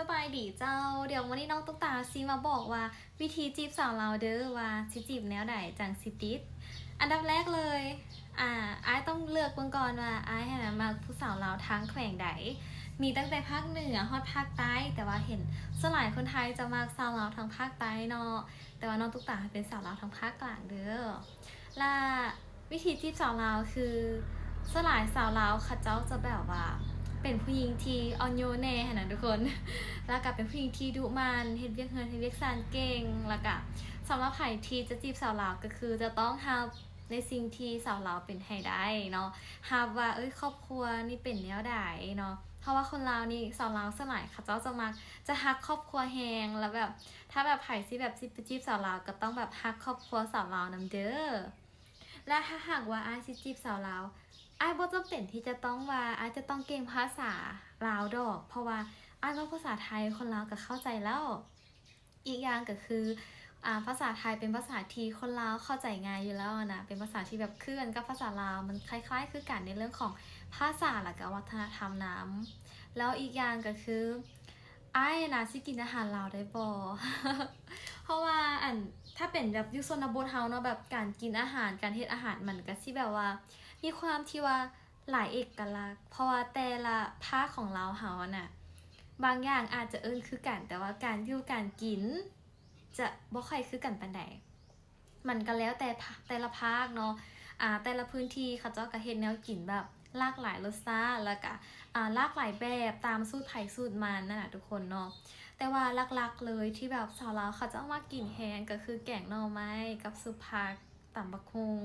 สบายดีเจ้าเดี๋ยววันนี้น้องตุ๊กตาซีมาบอกว่าวิธีจีบสาวเราเด้อว่าสิจีบแนวไหนจังสิติดอันดับแรกเลยไอายต้องเลือกเบื้องก่อนว่าไอายนะมาผู้สาวเราวทางแขวงใดมีตั้งแต่ภาคเหนือฮอดภาคใต้แต่ว่าเห็นส่วนหลายคนไทยจะมาสาวเราวทางภาคใต้เนาะแต่ว่าน้องตุ๊กตาเป็นสาวเราวทางภาคกลางเด้อและวิธีจีบสาวเราวคือส่วนหลายสาวเราวเขาเจ้าจะแบบว่าเป็นผู้หญิงที่อ่อนโยนแน่นะทุกคน แล้วก็เป็นผู้หญิงที่ดุมันเฮ็ดเวียกเฮือนเฮ็ดเวียกซานเก่งแล้วก็สำหรับใครที่จะจีบสาวลาวก็คือจะต้องฮับในสิ่งที่สาวลาวเป็นให้ได้เนาะฮับว่าครอบครัวนี่เป็นแนวใดเนาะเพราะว่าคนลาวนี่สาวลาวสมัยเขาเจ้าจะมักจะฮักครอบครัวแฮงแล้วแบบถ้าแบบไผสิแบบสิไปจีบสาวลาวก็ต้องแบบฮักครอบครัวสาวลาวนำเด้อและถ้าหากว่าอ้ายสิจีบสาวลาวอ้ายบ่จำเป็นที่จะต้องว่าอ้ายจะต้องเก่งภาษาลาวดอกเพราะว่า อ่านว่าภาษาไทยคนลาวก็เข้าใจแล้ว อีกอย่างก็คือภาษาไทยเป็นภาษาที่คนลาวเข้าใจง่ายอยู่แล้วนะเป็นภาษาที่แบบเคลื่อนกับภาษาลาวมันคล้ายๆคือกันในเรื่องของภาษาและก็วัฒนธรรมน้ำแล้วอีกอย่างก็คือไอ้นะสิกินอาหารลาวได้บ่เพราะว่าถ้าเป็นแบบยุคชนบทเฮาเนาะแบบการกินอาหารการเฮ็ดอาหารมันก็สิแบบว่ามีความที่ว่าหลายเอกลักษณ์เพราะว่าแต่ละภาคของลาวเฮาน่ะ บางอย่างอาจจะคือกันแต่ว่าการอยู่การกินจะบ่ค่อยคือกันปานใดมันก็แล้วแต่ละภาคเนาะแต่ละพื้นที่เขาเจ้าก็เฮ็ดแนวกินแบบหลากหลายรสชาติแล้วก็หลากหลายแบบตามสูตรไผสูตรมันนั่นน่ะทุกคนเนาะแต่ว่าหลักๆเลยที่แบบสาวลาวเขาเจ้ามากินแฮงก็คือแกงหน่อไม้กับซุปผักตำบักหุ่ง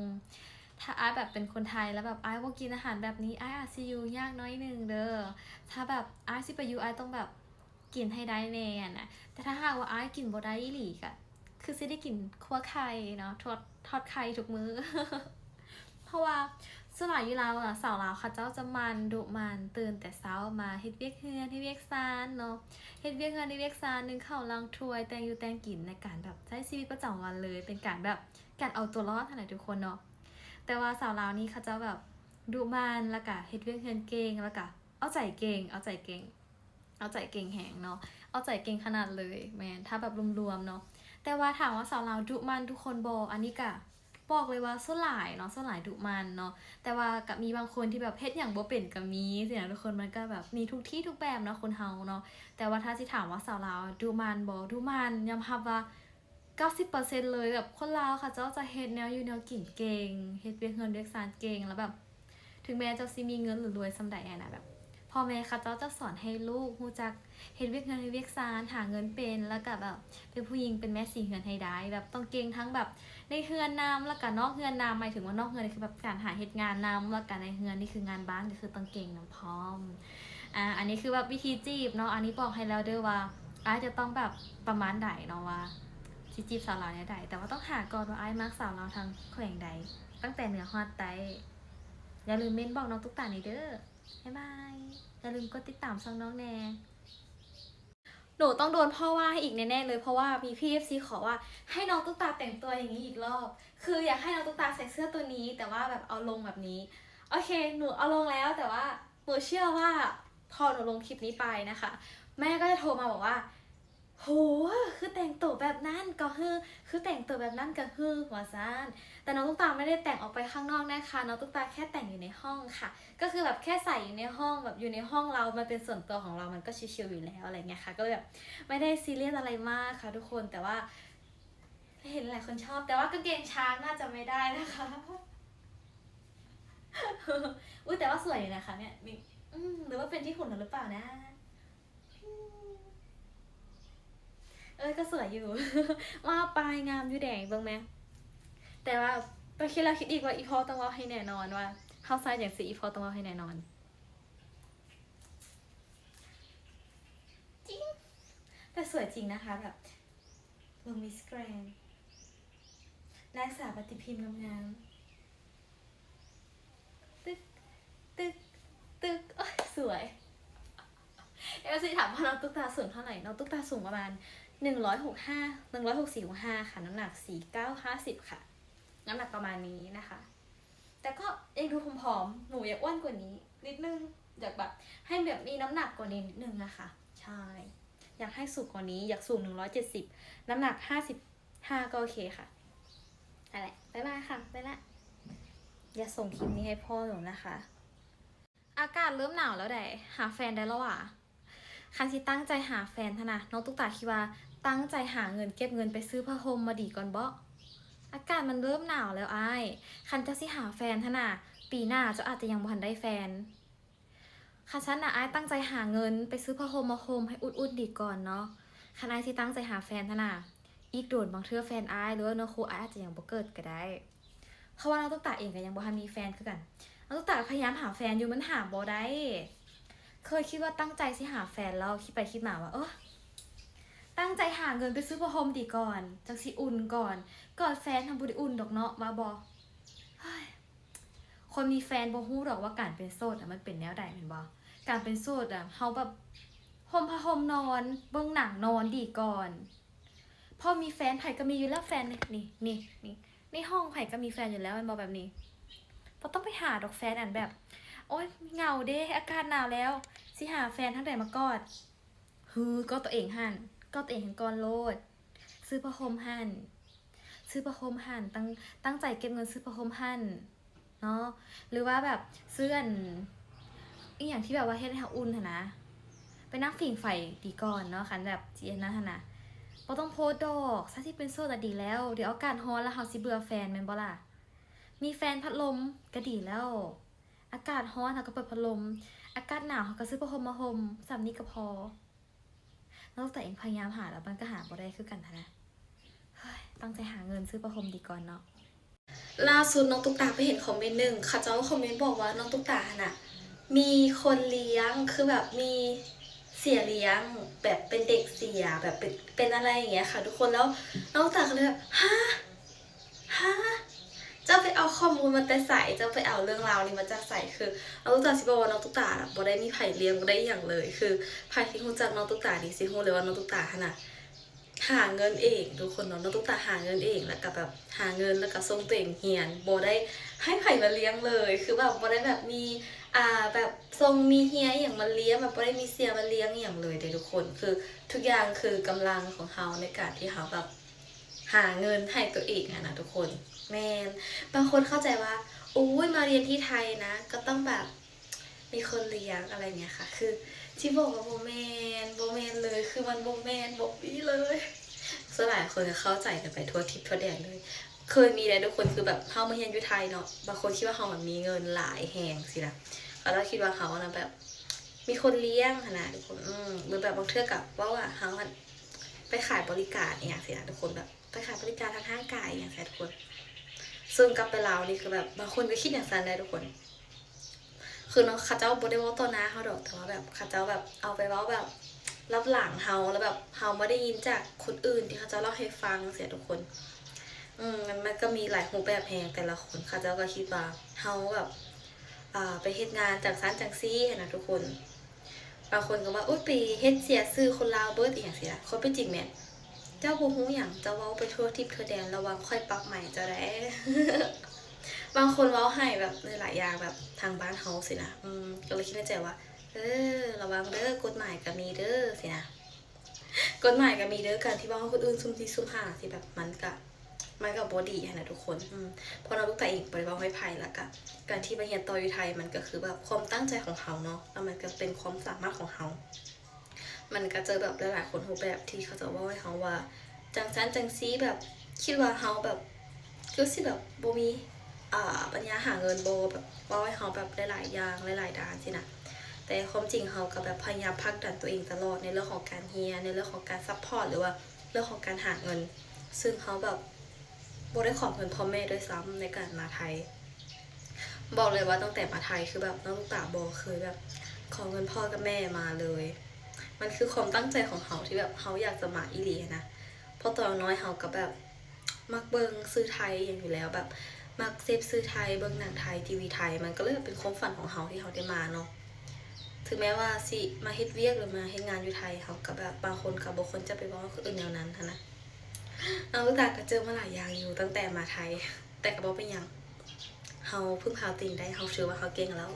ถ้าอ้ายแบบเป็นคนไทยแล้วแบบอ้ายบ่กินอาหารแบบนี้อ้ายอาจสิอยู่ยากน้อยหนึงเด้อ ถ้าแบบอ้ายสิไปอยู่อ้ายต้องแบบกินให้ได้แน่นะแต่ถ้าหากว่าอ้ายกินบ่ได้อีหลีก็คือสิได้กินคั่วไข่เนาะทอดไข่ทุกมื้อ เพราะว่าสมัยอยู่ลาวสาวลาวเขาเจ้าจะมันดุมันตื่นแต่เช้ามาเฮ็ดเวียกเฮือนเฮ็ดเวียกซานเนาะเฮ็ดเวียกเฮือนเฮ็ดเวียกซานนึ่งข้าวล้างถ้วยแต่งอยู่แต่งกินในการแบบใช้ชีวิตประจำวันเลยเป็นการแบบการเอาตัวรอดเท่านั้นทุกคนเนาะแต่ว่าสาวลาวนี่เขาเจ้าแบบดุมันแล้วก็เฮ็ดเวียกเฮือนเก่งแล้วก็เอาใจเก่งเอาใจเก่ง เอาใจเก่งแหงเนาะเอาใจเก่งขนาดเลยแมนถ้าแบบรวมๆเนาะแต่ว่าถามว่าสาวลาวดุมันทุกคนบออันนี้กะบอกเลยว่าส่วนหลายเนาะส่วนหลายดุมันเนาะแต่ว่ากับมีบางคนที่แบบเฮ็ดอย่างบ่เป็นก็มีสินะทุกคนมันก็แบบมีทุกที่ทุกแบบเนาะคนเฮาเนาะแต่ว่าถ้าสิถามว่าสาวลาวดุมันบ่ดุมันยอมรับว่า90%เลยแบบคนลาวค่ะเจ้าจะเฮ็ดแนวอยู่แนวกินเก่งเฮ็ดเวียกเงินเวียกซานเก่งแล้วแบบถึงแม้เจ้าสิมีเงินหรือรวยส่ำใดอะนะแบบ พ่อแม่เขาเจ้าจะสอนให้ลูกรู้จักเฮ็ดเวียกเงินเฮ็ดเวียกซานหาเงินเป็นแล้วก็แบบเป็นผู้หญิงเป็นแม่สีเฮือนให้ได้แบบต้องเก่งทั้งแบบในเฮือนนำแล้วก็นอกเฮือนนำหมายถึงว่านอกเฮือนนี่คือแบบการหาเฮ็ดงานนำแล้วก็ในเฮือนนี่คืองานบ้านก็คือต้องเก่งนำพร้อมอันนี้คือแบบวิธีจีบเนาะอันนี้บอกให้แล้วเด้อว่าอ้ายจะต้องแบบประมาณใดเนาะว่าสิจีบสาวลาวแนวใดแต่ว่าต้องหาก่อนว่าอ้ายมักสาวลาวทางแขวงใดตั้งแต่เหนือฮอดใต้อย่าลืมเม้นบอกน้องตุ๊กตานี่เด้อบ๊ายบาย อย่าลืมกดติดตามช่องน้องแนหนูต้องโดนพ่อว่าให้อีกแน่ๆเลยเพราะว่ามีพี่ FC ขอว่าให้น้องตุ๊กตาแต่งตัวอย่างนี้อีกรอบ คืออยากให้น้องตุ๊กตาใส่เสื้อตัวนี้แต่ว่าแบบเอาลงแบบนี้ โอเคหนูเอาลงแล้วแต่ว่าหนูเชื่อว่าพอหนูลงคลิปนี้ไปนะคะแม่ก็จะโทรมาบอกว่าโหคือแต่งตัวแบบนั้นก็คือแต่งตัวแบบนั้นก็หัวซ่านแต่น้องตุ๊กตาไม่ได้แต่งออกไปข้างนอกนะคะน้องตุ๊กตาแค่แต่งอยู่ในห้องค่ะ ก็คือแบบแค่ใส่อยู่ในห้องแบบอยู่ในห้องเรา มันเป็นส่วนตัวของเรา มันก็ชิลๆอยู่แล้วอะไรเงี้ยค่ะ ก็เลยแบบไม่ได้ซีเรียสอะไรมากค่ะทุกคน แต่ว่าเห็นหลายคนชอบ แต่ว่ากางเกงช้างน่าจะไม่ได้นะคะอุ้ยแต่ว่าสวยอยู่นะคะเนี่ยมีหรือว่าเป็นที่หุ่นหรือเปล่านะก็สวยอยู่ว่าปลายงามอยู่แดงเบิ่งไหมแต่ว่าไปคิดแล้วคิดอีกว่าอีพอต้องว่าให้แน่นอนว่าเฮาไซด์อย่างสิอีพอต้องว่าให้แน่นอนจริงแต่สวยจริงนะคะแบบลงมิสแกรนด์นักศึกษาปฏิพิมพ์งามๆตึกตึกตึกโอ้ยสวยเอลซีถามว่าน้องตุ๊กตาสูงเท่าไหร่น้องตุ๊กตาสูงประมาณ165164 65ค่ะน้ำหนัก49 50ค่ะน้ำหนักประมาณนี้นะคะแต่ก็ยังดูผอมๆหนูอยากอ้วนกว่านี้นิดนึงอยากแบบให้แบบมีน้ำหนักกว่านี้นิดนึงนะคะใช่ อยากให้สูงกว่านี้อยากสูง170น้ำหนัก55ก็โอเคค่ะอะไรบ๊ายบายค่ะไปละอย่าส่งคลิปนี้ให้พ่อหนูนะคะ อากาศเริ่มหนาวแล้วได้หาแฟนได้แล้วอ่ะคันที่ตั้งใจหาแฟนทนะน้องตุ๊กตาคิดว่าตั้งใจหาเงินเก็บเงินไปซื้อผ้าห่มมาดีก่อนบ่อากาศมันเริ่มหนาวแล้วอ้ายคันจะสิหาแฟนทนะปีหน้าเจ้าอาจจะยังบ่ทันได้แฟนคันฉันน่ะอ้ายตั้งใจหาเงินไปซื้อผ้าห่มมาห่มให้อุ่นๆดีก่อนเนาะคันอ้ายที่ตั้งใจหาแฟนทนะอีกโดนบางเทื่อแฟนอ้ายหรือว่าเนื้อคู่อ้ายอาจจะยังบ่เกิดก็ได้เพราะว่าน้องตุ๊กตาเองก็ยังบ่ทันมีแฟนคือกันน้องตุ๊กตาพยายามหาแฟนอยู่มันหาบ่ได้เคยคิดว่าตั้งใจสิหาแฟนแล้วคิดไปคิดมาว่าตั้งใจหาเงินไปซื้อผ้าห่มดีก่อนจักสิอุ่นก่อนแฟนทำบุญอุ่นดอกเนาะมาบ่คนมีแฟนบ่ฮู้ดอกว่าการเป็นโสดมันเป็นแนวใดแม่นบ่การเป็นโสดเฮาแบบห่มผ้าห่มนอนเบิ่งหนังนอนดีก่อนพอมีแฟนไผก็มีอยู่แล้วแฟนนี่ในห้องไผก็มีแฟนอยู่แล้วมันบ่แบบนี้บ่ต้องไปหาดอกแฟนอันแบบโอ๊ยเหงาเด้อากาศหนาวแล้วสิหาแฟนทั้งใดมากอดก็ตัวเองหั่นก็ตัวเองก่อนโลดซื้อผ้าห่มหั่นตั้งใจเก็บเงินซื้อผ้าห่มหั่นเนาะหรือว่าแบบซื้ออีอย่างที่แบบว่าเฮ็ดให้อุ่นหั่นนะไปนั่งผิงไฟดีก่อนเนาะคันแบบสิอันนั้นหั่นนะบ่ต้องโพสต์ดอกซะที่เป็นโสดดีแล้วเดี๋ยวอากาศร้อนแล้วเฮาสิเบื่อแฟนแม่นบ่ล่ะมีแฟนพัดลมก็ดีแล้วอากาศร้อนเราก็เปิดพัดลมอากาศหนาวเราก็ซื้อผ้าห่มมาห่มสำนี้ก็พอแล้วแต่เองพยายามหาแล้วมันก็หาบ่ได้คือกันนะตั้งใจหาเงินซื้อผ้าห่มดีก่อนเนาะล่าสุดน้องตุ๊กตาไปเห็นคอมเมนต์หนึ่งค่ะเจ้าคอมเมนต์บอกว่าน้องตุ๊กตาน่ะมีคนเลี้ยงคือแบบมีเสียเลี้ยงแบบเป็นเด็กเสียแบบเป็นอะไรอย่างเงี้ยค่ะทุกคนแล้วน้องตุ๊กตาก็เลยแบบฮะเจ้าไปเอาข้อมูลมาแต่ใส่เจ้าไปเอาเรื่องราวนี้มาจากใส่คือน้องตุ๊กตาสิบอกว่าน้องตุ๊กตาบ่ได้มีไผเลี้ยงบ่ได้อย่างเลยคือไผที่รู้จักน้องตุ๊กตาดีสิรู้เลยว่าน้องตุ๊กตาน่ะหาเงินเองทุกคนเนาะน้องตุ๊กตาหาเงินเองแล้วก็แบบหาเงินแล้วก็ส่งตัวเองเรียนบ่ได้ให้ไผมาเลี้ยงเลยคือแบบบ่ได้แบบมีแบบทรงมีเฮียอย่างมาเลี้ยงแบบบ่ได้มีเสียมาเลี้ยงอย่างเลยเด้ทุกคนคือทุกอย่างคือกำลังของเฮาในการที่เฮาแบบหาเงินให้ตัวเองนะทุกคนแมนบางคนเข้าใจว่าอุ้ยมาเรียนที่ไทยนะก็ต้องแบบมีคนเลี้ยงอะไรเงี้ยค่ะคือที่บอกว่าโบแมนเลยคือมันโบแมนบอกพี่เลยส่วนหลายคนจะเข้าใจกันไปทั่วทิพย์ทั่วแดนเลยเคยมีเลยทุกคนคือแบบเขามาเรียนอยู่ไทยเนาะบางคนคิดว่าเขามันมีเงินหลายแหงสินะเขาคิดว่าเขานะแบบมีคนเลี้ยงขนาดทุกคนหรือแบบบางเทื่อกับว่าเขาไปขายบริการอย่างสินะทุกคนแบบไปขายบริการทางห้างกายอย่างไรทุกคนซึ่งกลับไปลาวนี่คือแบบบางคนก็คิดอย่างนั้นได้ทุกคนคือน้องข้าเจ้าบ่ได้ว่าต่อหน้าเขาดอกแต่ว่าแบบข้าเจ้าแบบเอาไปเว้าแบบรับหลังเฮาแล้วแบบเฮาไม่ได้ยินจากคนอื่นที่ข้าเจ้าเล่าให้ฟังเสียทุกคนมันก็มีหลายรูปแบบแหงแต่ละคนข้าเจ้าก็คิดว่าเฮาแบบไปเฮ็ดงานจากซั้นจากซี่นะทุกคนบางคนก็ว่าอุ๊ยไปเฮ็ดเสียชื่อคนลาวเบิดอีหยังสิล่ะคนเป็นจริงแม่นเจ้าบ่ฮู้หยังเจ้าเว้าไปทั่วทิพย์ทั่วแดนระวังค่อยปรับใหม่เจ้าได้ บางคนเว้าให้แบบหลายอย่างแบบทางบ้านเฮาสินะก็เลยคิดในใจว่าระวังเด้อกฎหมายก็มีเด้อสินะกฎหมายก็มีเด้อการที่เว้าคนอื่นซุ่มที่ซุ่มหาสิแบบมันก็บ่ดีนะทุกคนเพราะเราลูกแต่อีกบ่ได้เว้าให้ไผแล้วก็การที่มาเรียนต่ออยู่ไทยมันก็คือแบบความตั้งใจของเฮาเนาะแล้วมันก็เป็นความสามารถของเฮามันก็เจอแบบหลายๆคนรูปแบบที่เขาจะว่าให้เฮาว่าจังซั่นจังซี่แบบคิดว่าเฮาแบบคือสิแบบบ่มีปัญญาหาเงินบ่แบบว่าให้เฮาแบบหลายๆอย่างหลายๆด้านสินะแต่ความจริงเฮาก็แบบพยายามผลักดันตัวเองตลอดในเรื่องของการเรียนในเรื่องของการซัพพอร์ตหรือว่าเรื่องของการหาเงินซึ่งเฮาแบบบ่ได้ขอเงินพ่อแม่ด้วยซ้ำในการมาไทยบอกเลยว่าตั้งแต่มาไทยคือแบบน้องลูกตาบ่เคยแบบขอเงินพ่อกับแม่มาเลยมันคือความตั้งใจของเฮาที่แบบเฮาอยากจะมาอีหลีนะเพราะตอนน้อยเฮาก็แบบมักเบิ่งสื่อไทยอย่างอยู่แล้วแบบมักเสพสื่อไทยเบิ่งหนังไทยทีวีไทยมันก็เลยเป็นความฝันของเฮาที่เฮาได้มาเนาะถึงแม้ว่าสิมาเฮ็ดเวียกหรือมาเฮ็ดงานอยู่ไทยเฮาก็แบบบางคนก็บ่ควรจะไปบอกคนอื่นแนวนั้นนะน้องลูกตาก็เจอมาหลายอย่างอยู่ตั้งแต่มาไทยแต่ก็บ่เป็นหยังเฮาพึ่งพาตัวเองได้เฮาเชื่อว่าเฮาเก่งแล้ว